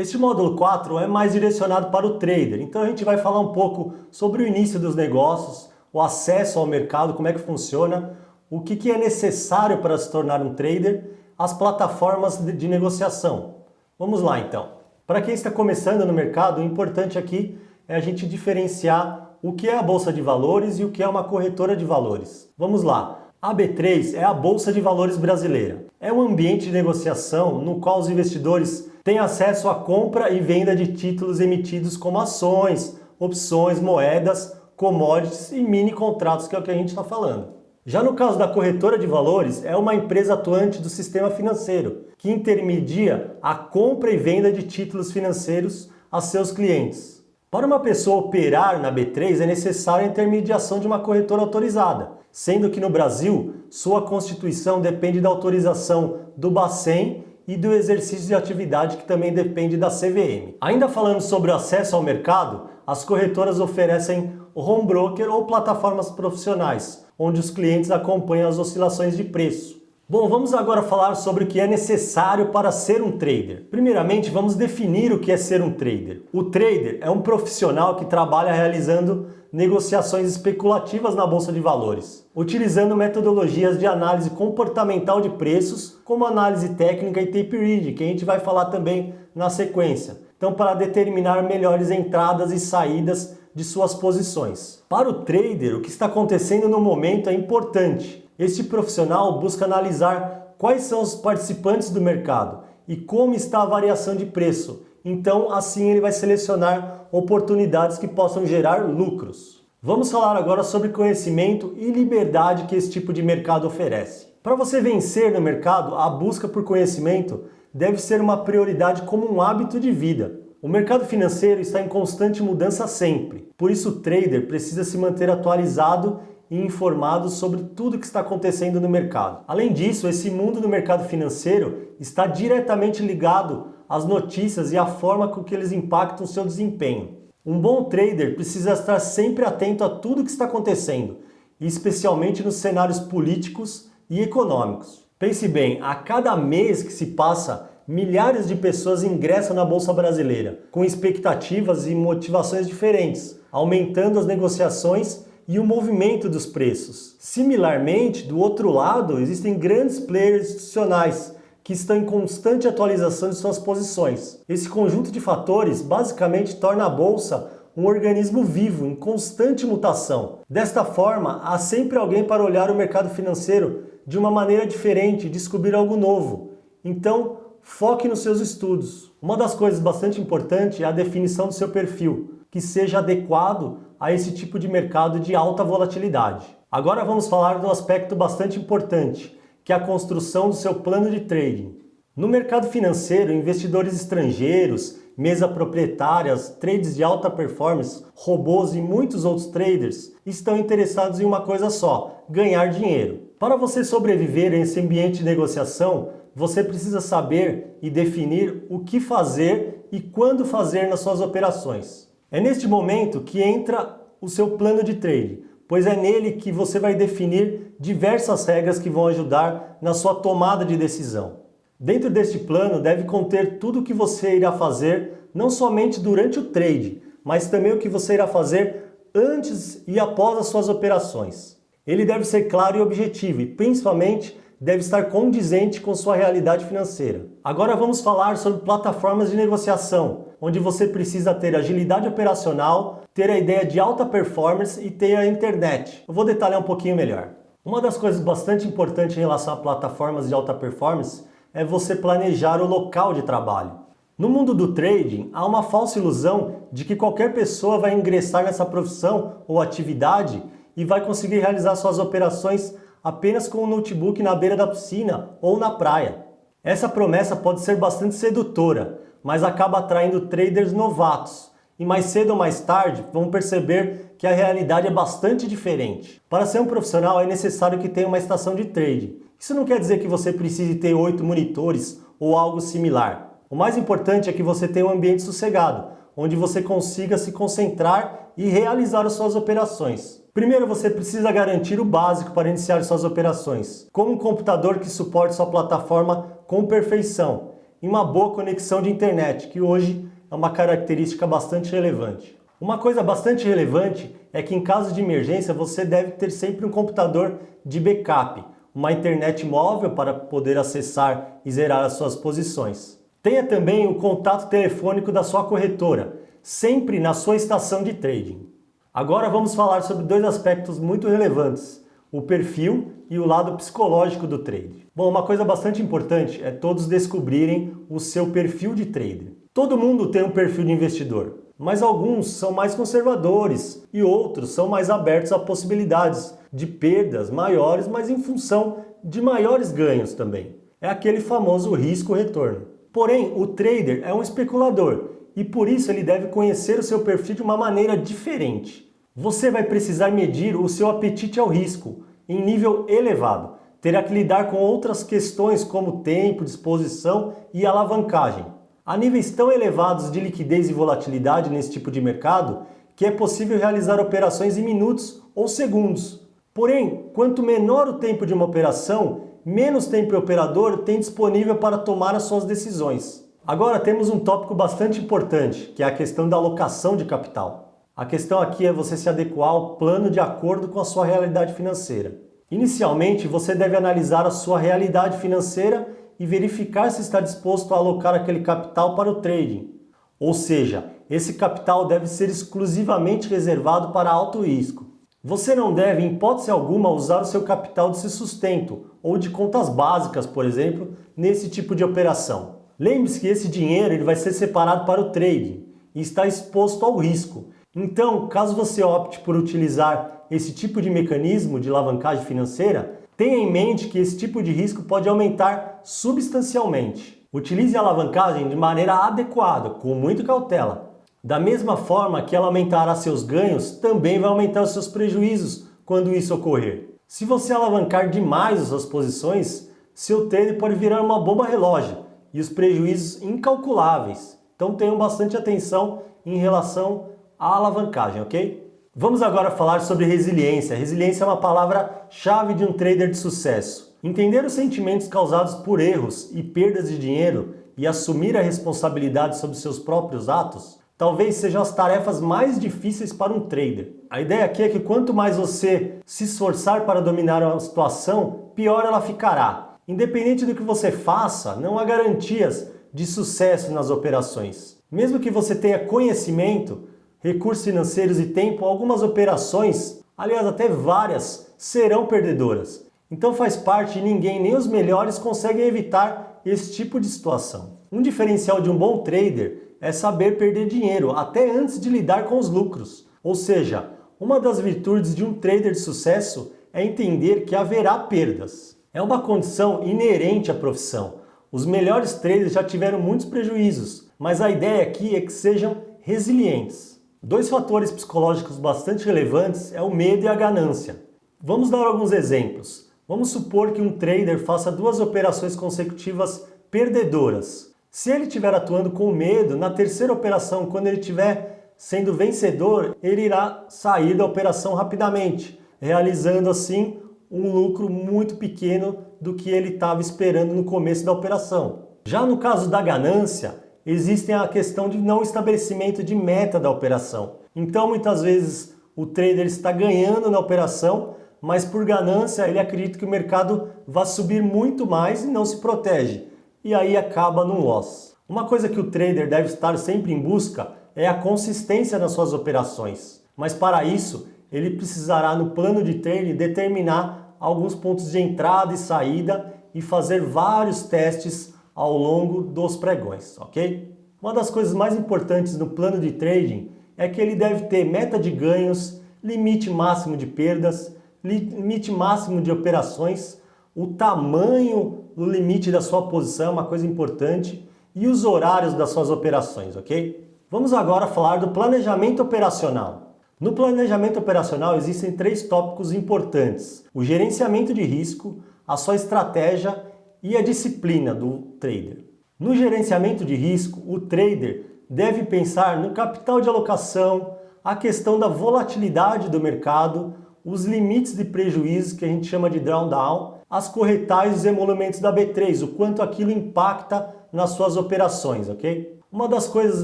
Este módulo 4 é mais direcionado para o trader, então a gente vai falar um pouco sobre o início dos negócios, o acesso ao mercado, como é que funciona, o que é necessário para se tornar um trader, as plataformas de negociação. Vamos lá então. Para quem está começando no mercado, o importante aqui é a gente diferenciar o que é a Bolsa de Valores e o que é uma corretora de valores. Vamos lá. A B3 é a Bolsa de Valores brasileira. É um ambiente de negociação no qual os investidores têm acesso à compra e venda de títulos emitidos como ações, opções, moedas, commodities e mini contratos, que é o que a gente está falando. Já no caso da corretora de valores, é uma empresa atuante do sistema financeiro, que intermedia a compra e venda de títulos financeiros a seus clientes. Para uma pessoa operar na B3 é necessária a intermediação de uma corretora autorizada, sendo que no Brasil, sua constituição depende da autorização do Bacen e do exercício de atividade que também depende da CVM. Ainda falando sobre o acesso ao mercado, as corretoras oferecem o home broker ou plataformas profissionais, onde os clientes acompanham as oscilações de preço. Bom, vamos agora falar sobre o que é necessário para ser um trader. Primeiramente, vamos definir o que é ser um trader. O trader é um profissional que trabalha realizando negociações especulativas na Bolsa de Valores, utilizando metodologias de análise comportamental de preços, como análise técnica e tape reading, que a gente vai falar também na sequência. Então, para determinar melhores entradas e saídas de suas posições. Para o trader, o que está acontecendo no momento é importante. Este profissional busca analisar quais são os participantes do mercado e como está a variação de preço. Então, assim ele vai selecionar oportunidades que possam gerar lucros. Vamos falar agora sobre conhecimento e liberdade que esse tipo de mercado oferece. Para você vencer no mercado, a busca por conhecimento deve ser uma prioridade como um hábito de vida. O mercado financeiro está em constante mudança sempre. Por isso, o trader precisa se manter atualizado e informados sobre tudo que está acontecendo no mercado. Além disso, esse mundo do mercado financeiro está diretamente ligado às notícias e à forma com que eles impactam o seu desempenho. Um bom trader precisa estar sempre atento a tudo que está acontecendo, e especialmente nos cenários políticos e econômicos. Pense bem, a cada mês que se passa, milhares de pessoas ingressam na Bolsa Brasileira, com expectativas e motivações diferentes, aumentando as negociações e o movimento dos preços. Similarmente, do outro lado, existem grandes players institucionais que estão em constante atualização de suas posições. Esse conjunto de fatores basicamente torna a Bolsa um organismo vivo, em constante mutação. Desta forma, há sempre alguém para olhar o mercado financeiro de uma maneira diferente e descobrir algo novo. Então, foque nos seus estudos. Uma das coisas bastante importantes é a definição do seu perfil, que seja adequado a esse tipo de mercado de alta volatilidade. Agora vamos falar de um aspecto bastante importante, que é a construção do seu plano de trading. No mercado financeiro, investidores estrangeiros, mesas proprietárias, trades de alta performance, robôs e muitos outros traders estão interessados em uma coisa só: ganhar dinheiro. Para você sobreviver nesse ambiente de negociação, você precisa saber e definir o que fazer e quando fazer nas suas operações. É neste momento que entra o seu plano de trade, pois é nele que você vai definir diversas regras que vão ajudar na sua tomada de decisão. Dentro deste plano deve conter tudo o que você irá fazer, não somente durante o trade, mas também o que você irá fazer antes e após as suas operações. Ele deve ser claro e objetivo e, principalmente, deve estar condizente com sua realidade financeira. Agora vamos falar sobre plataformas de negociação, onde você precisa ter agilidade operacional, ter a ideia de alta performance e ter a internet. Eu vou detalhar um pouquinho melhor. Uma das coisas bastante importantes em relação a plataformas de alta performance é você planejar o local de trabalho. No mundo do trading, há uma falsa ilusão de que qualquer pessoa vai ingressar nessa profissão ou atividade e vai conseguir realizar suas operações apenas com um notebook na beira da piscina ou na praia. Essa promessa pode ser bastante sedutora, mas acaba atraindo traders novatos. E mais cedo ou mais tarde vão perceber que a realidade é bastante diferente. Para ser um profissional é necessário que tenha uma estação de trading. Isso não quer dizer que você precise ter 8 monitores ou algo similar. O mais importante é que você tenha um ambiente sossegado, onde você consiga se concentrar e realizar as suas operações. Primeiro, você precisa garantir o básico para iniciar suas operações, como um computador que suporte sua plataforma com perfeição. e uma boa conexão de internet, que hoje é uma característica bastante relevante. Uma coisa bastante relevante é que em caso de emergência você deve ter sempre um computador de backup, uma internet móvel para poder acessar e zerar as suas posições. Tenha também o contato telefônico da sua corretora, sempre na sua estação de trading. Agora vamos falar sobre dois aspectos muito relevantes, o perfil e o lado psicológico do trade. Bom, uma coisa bastante importante é todos descobrirem o seu perfil de trader. Todo mundo tem um perfil de investidor, mas alguns são mais conservadores e outros são mais abertos a possibilidades de perdas maiores, mas em função de maiores ganhos também. É aquele famoso risco-retorno. Porém, o trader é um especulador e por isso ele deve conhecer o seu perfil de uma maneira diferente. Você vai precisar medir o seu apetite ao risco em nível elevado. Terá que lidar com outras questões como tempo, disposição e alavancagem. Há níveis tão elevados de liquidez e volatilidade nesse tipo de mercado que é possível realizar operações em minutos ou segundos. Porém, quanto menor o tempo de uma operação, menos tempo o operador tem disponível para tomar as suas decisões. Agora temos um tópico bastante importante, que é a questão da alocação de capital. A questão aqui é você se adequar ao plano de acordo com a sua realidade financeira. Inicialmente, você deve analisar a sua realidade financeira e verificar se está disposto a alocar aquele capital para o trading. Ou seja, esse capital deve ser exclusivamente reservado para alto risco. Você não deve, em hipótese alguma, usar o seu capital de sustento ou de contas básicas, por exemplo, nesse tipo de operação. Lembre-se que esse dinheiro ele vai ser separado para o trading e está exposto ao risco. Então, caso você opte por utilizar esse tipo de mecanismo de alavancagem financeira, tenha em mente que esse tipo de risco pode aumentar substancialmente. Utilize a alavancagem de maneira adequada, com muita cautela. Da mesma forma que ela aumentará seus ganhos, também vai aumentar os seus prejuízos quando isso ocorrer. Se você alavancar demais as suas posições, seu trade pode virar uma bomba relógio e os prejuízos incalculáveis. Então tenham bastante atenção em relação à alavancagem, ok? Vamos agora falar sobre resiliência. Resiliência é uma palavra-chave de um trader de sucesso. Entender os sentimentos causados por erros e perdas de dinheiro e assumir a responsabilidade sobre seus próprios atos talvez sejam as tarefas mais difíceis para um trader. A ideia aqui é que quanto mais você se esforçar para dominar uma situação, pior ela ficará. Independente do que você faça, não há garantias de sucesso nas operações. Mesmo que você tenha conhecimento, recursos financeiros e tempo, algumas operações, aliás até várias, serão perdedoras. Então faz parte e ninguém, nem os melhores, conseguem evitar esse tipo de situação. Um diferencial de um bom trader é saber perder dinheiro até antes de lidar com os lucros. Ou seja, uma das virtudes de um trader de sucesso é entender que haverá perdas. É uma condição inerente à profissão. Os melhores traders já tiveram muitos prejuízos, mas a ideia aqui é que sejam resilientes. Dois fatores psicológicos bastante relevantes é o medo e a ganância. Vamos dar alguns exemplos. Vamos supor que um trader faça 2 operações consecutivas perdedoras. Se ele estiver atuando com medo, na terceira operação, quando ele estiver sendo vencedor, ele irá sair da operação rapidamente, realizando assim um lucro muito pequeno do que ele estava esperando no começo da operação. Já no caso da ganância, existe a questão de não estabelecimento de meta da operação. Então, muitas vezes, o trader está ganhando na operação, mas por ganância ele acredita que o mercado vai subir muito mais e não se protege. E aí acaba num loss. Uma coisa que o trader deve estar sempre em busca é a consistência nas suas operações. Mas para isso, ele precisará no plano de trading determinar alguns pontos de entrada e saída e fazer vários testes ao longo dos pregões, ok? Uma das coisas mais importantes no plano de trading é que ele deve ter meta de ganhos, limite máximo de perdas, limite máximo de operações, o tamanho do limite da sua posição é uma coisa importante e os horários das suas operações, ok? Vamos agora falar do planejamento operacional. No planejamento operacional existem 3 tópicos importantes: o gerenciamento de risco, a sua estratégia e a disciplina do trader. No gerenciamento de risco, o trader deve pensar no capital de alocação, a questão da volatilidade do mercado, os limites de prejuízo que a gente chama de drawdown, as corretagens e emolumentos da B3, o quanto aquilo impacta nas suas operações, ok? Uma das coisas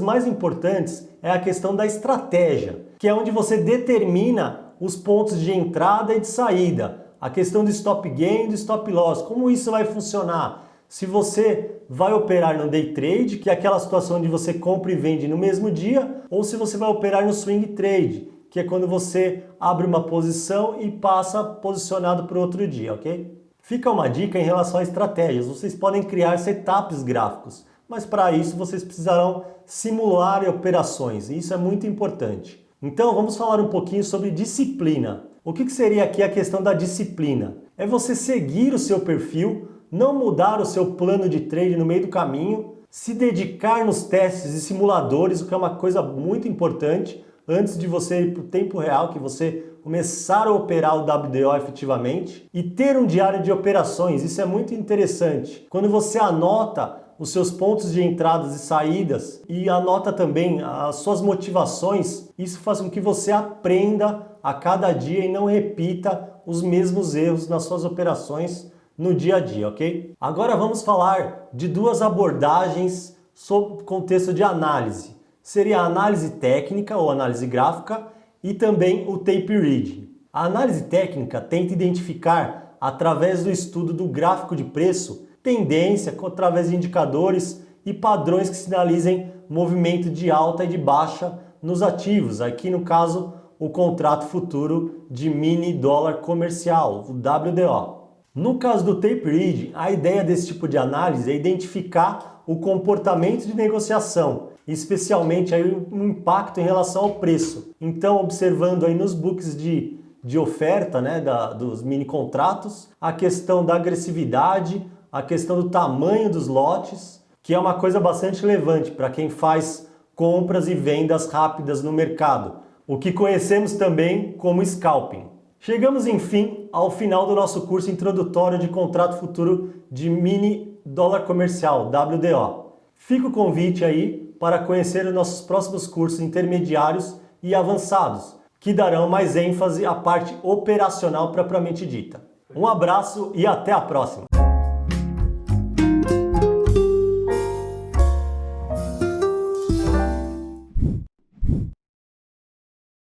mais importantes é a questão da estratégia, que é onde você determina os pontos de entrada e de saída, a questão do stop gain e do stop loss, como isso vai funcionar. Se você vai operar no day trade, que é aquela situação onde você compra e vende no mesmo dia, ou se você vai operar no swing trade, que é quando você abre uma posição e passa posicionado para outro dia, ok? Fica uma dica em relação a estratégias. Vocês podem criar setups gráficos, mas para isso vocês precisarão simular operações, e isso é muito importante. Então vamos falar um pouquinho sobre disciplina. O que seria aqui a questão da disciplina? É você seguir o seu perfil, não mudar o seu plano de trade no meio do caminho, se dedicar nos testes e simuladores, o que é uma coisa muito importante, antes de você ir para o tempo real, que você começar a operar o WDO efetivamente, e ter um diário de operações. Isso é muito interessante. Quando você anota os seus pontos de entradas e saídas e anota também as suas motivações, isso faz com que você aprenda a cada dia e não repita os mesmos erros nas suas operações no dia a dia, ok? Agora vamos falar de duas abordagens sob o contexto de análise. Seria a análise técnica ou análise gráfica e também o tape reading. A análise técnica tenta identificar, através do estudo do gráfico de preço, tendência através de indicadores e padrões que sinalizem movimento de alta e de baixa nos ativos. Aqui no caso, o contrato futuro de mini dólar comercial, o WDO. No caso do tape reading, a ideia desse tipo de análise é identificar o comportamento de negociação, especialmente aí o impacto em relação ao preço. Então, observando aí nos books de oferta, né, dos mini contratos, a questão da agressividade, a questão do tamanho dos lotes, que é uma coisa bastante relevante para quem faz compras e vendas rápidas no mercado, o que conhecemos também como scalping. Chegamos, enfim, ao final do nosso curso introdutório de contrato futuro de mini dólar comercial, WDO. Fica o convite aí para conhecer os nossos próximos cursos intermediários e avançados, que darão mais ênfase à parte operacional propriamente dita. Um abraço e até a próxima!